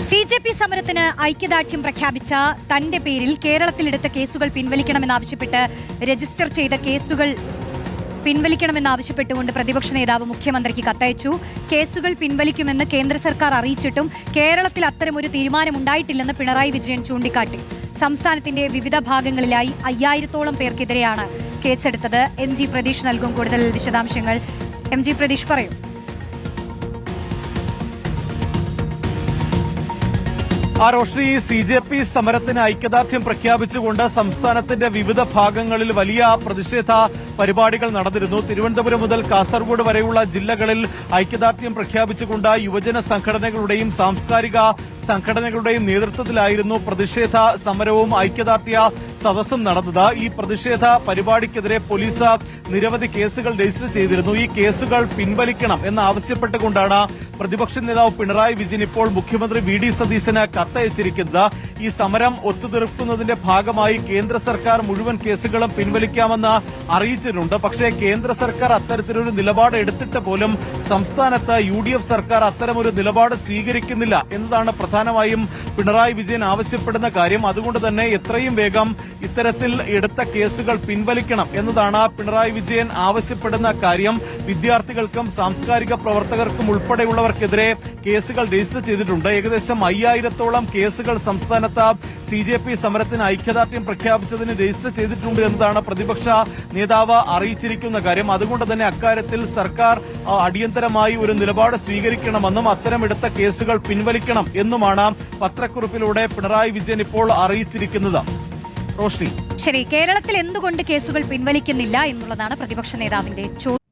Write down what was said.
CJP സമരത്തിന് ഐക്യദാർഢ്യം പ്രഖ്യാപിച്ച തന്റെ പേരിൽ കേരളത്തിലെടുത്ത കേസുകൾ പിൻവലിക്കണമെന്നാവശ്യപ്പെട്ട് രജിസ്റ്റർ ചെയ്ത കേസുകൾ പിൻവലിക്കണമെന്നാവശ്യപ്പെട്ടുകൊണ്ട് പ്രതിപക്ഷ നേതാവ് മുഖ്യമന്ത്രിക്ക് കത്തയച്ചു. കേസുകൾ പിൻവലിക്കുമെന്ന് കേന്ദ്ര സർക്കാർ അറിയിച്ചിട്ടും കേരളത്തിൽ അത്തരമൊരു തീരുമാനമുണ്ടായിട്ടില്ലെന്ന് പിണറായി വിജയൻ ചൂണ്ടിക്കാട്ടി. സംസ്ഥാനത്തിന്റെ വിവിധ ഭാഗങ്ങളിലായി 5000-ഓളം പേർക്കെതിരെയാണ് കേസെടുത്തത്. MG പ്രതീഷ് നൽകും കൂടുതൽ വിശദാംശങ്ങൾ. MG പ്രതീഷ് പറയൂ. റോഷ്നി, CJP സമരത്തിന് ഐക്യദാർഢ്യം പ്രഖ്യാപിച്ചുകൊണ്ട് സംസ്ഥാനത്തിന്റെ വിവിധ ഭാഗങ്ങളിൽ വലിയ പ്രതിഷേധ പരിപാടികൾ നടന്നിരുന്നു. തിരുവനന്തപുരം മുതൽ കാസർഗോഡ് വരെയുള്ള ജില്ലകളിൽ ഐക്യദാർഢ്യം പ്രഖ്യാപിച്ചുകൊണ്ട് യുവജന സംഘടനകളുടെയും സാംസ്കാരിക സംഘടനകളുടെയും നേതൃത്വത്തിലായിരുന്നു പ്രതിഷേധ സമരവും ഐക്യദാർഢ്യ സദസ്സും നടന്നത്. ഈ പ്രതിഷേധ പരിപാടിക്കെതിരെ പോലീസ് നിരവധി കേസുകൾ രജിസ്റ്റർ ചെയ്തിരുന്നു. ഈ കേസുകൾ പിൻവലിക്കണം എന്നാവശ്യപ്പെട്ടുകൊണ്ടാണ് പ്രതിപക്ഷ നേതാവ് പിണറായി വിജയൻ ഇപ്പോൾ മുഖ്യമന്ത്രി VD സതീശന് കത്തയച്ചിരിക്കുന്നത്. ഈ സമരം ഒത്തുതീർക്കുന്നതിന്റെ ഭാഗമായി കേന്ദ്ര സർക്കാർ മുഴുവൻ കേസുകളും പിൻവലിക്കാമെന്ന് അറിയിച്ചിട്ടുണ്ട്. പക്ഷേ കേന്ദ്ര സർക്കാർ അത്തരത്തിലൊരു നിലപാട് എടുത്തിട്ട് പോലും സംസ്ഥാനത്ത് UDF സർക്കാർ അത്തരമൊരു നിലപാട് സ്വീകരിക്കുന്നില്ല എന്നതാണ് പ്രധാനമായും പിണറായി വിജയൻ ആവശ്യപ്പെടുന്ന കാര്യം. അതുകൊണ്ട് തന്നെ എത്രയും വേഗം ഇത്തരത്തിൽ എടുത്ത കേസുകൾ പിൻവലിക്കണം എന്നതാണ് പിണറായി വിജയൻ ആവശ്യപ്പെടുന്ന കാര്യം. വിദ്യാർത്ഥികൾക്കും സാംസ്കാരിക പ്രവർത്തകർക്കും ഉൾപ്പെടെയുള്ളവർക്കെതിരെ കേസുകൾ രജിസ്റ്റർ ചെയ്തിട്ടുണ്ട്. ഏകദേശം 5000-ഓളം കേസുകൾ സംസ്ഥാനത്ത് CJP സമരത്തിന് ഐക്യദാർഢ്യം പ്രഖ്യാപിച്ചതിന് രജിസ്റ്റർ ചെയ്തിട്ടുണ്ട് എന്നതാണ് പ്രതിപക്ഷ നേതാവ് അറിയിച്ചിരിക്കുന്ന കാര്യം. അതുകൊണ്ട് തന്നെ അക്കാര്യത്തിൽ സർക്കാർ അടിയന്തരമായി ഒരു നിലപാട് സ്വീകരിക്കണമെന്നും അത്തരമെടുത്ത കേസുകൾ പിൻവലിക്കണം എന്നുമാണ് പത്രക്കുറിപ്പിലൂടെ പിണറായി വിജയൻ ഇപ്പോൾ അറിയിച്ചിരിക്കുന്നത്. റോഷ്നി, ശരി, കേരളത്തിൽ എന്തുകൊണ്ട് കേസുകൾ പിൻവലിക്കുന്നില്ല എന്നുള്ളതാണ് പ്രതിപക്ഷ നേതാവിന്റെ ചോദ്യം.